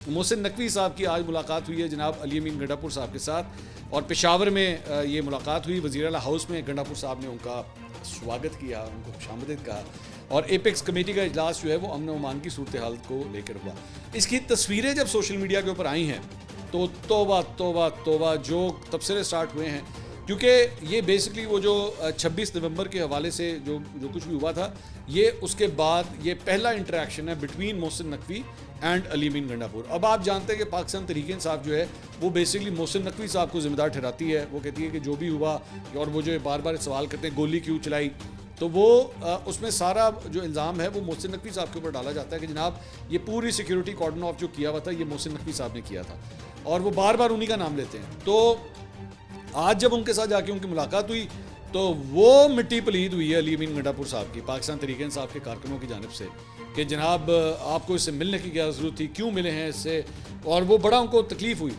मोहसिन नकवी साहब की आज मुलाकात हुई है जनाब अली अमीन गंडापुर साहब के साथ, और पेशावर में ये मुलाकात हुई। वज़ीर आला हाउस में गंडापुर साहब ने उनका स्वागत किया, उनको खुशामदीद कहा, और एपेक्स कमेटी का इजलास जो है वो अमन व अमान की सूरत हाल को लेकर हुआ। इसकी तस्वीरें जब सोशल मीडिया के ऊपर आई हैं तो तौबा तौबा तौबा जो तबसरे स्टार्ट हुए हैं, क्योंकि ये बेसिकली वो जो 26 नवंबर के हवाले से जो कुछ भी हुआ था, ये उसके बाद ये पहला इंटरेक्शन है बिटवीन मोहसिन नकवी एंड अली अमीन गंडापुर। अब आप जानते हैं कि पाकिस्तान तहरीक इंसाफ जो है वो बेसिकली मोहसिन नकवी साहब को ज़िम्मेदार ठहराती है। वो कहती है कि जो भी हुआ, और वो जो बार बार सवाल करते हैं गोली क्यों चलाई, तो वो उसमें सारा जो इल्ज़ाम है वो मोहसिन नकवी साहब के ऊपर डाला जाता है कि जनाब ये पूरी सिक्योरिटी कॉर्डन ऑफ जो किया हुआ था ये मोहसिन नकवी साहब ने किया था, और वो बार बार उन्हीं का नाम लेते हैं। तो आज जब उनके साथ जाके उनकी मुलाकात हुई तो वो मिट्टी पलीद हुई है अली अमीन गंडापुर साहब की, पाकिस्तान तहरीक इंसाफ के कारकुनों की जानिब से, कि जनाब आपको इससे मिलने की क्या ज़रूरत थी, क्यों मिले हैं इससे, और वो बड़ा उनको तकलीफ़ हुई।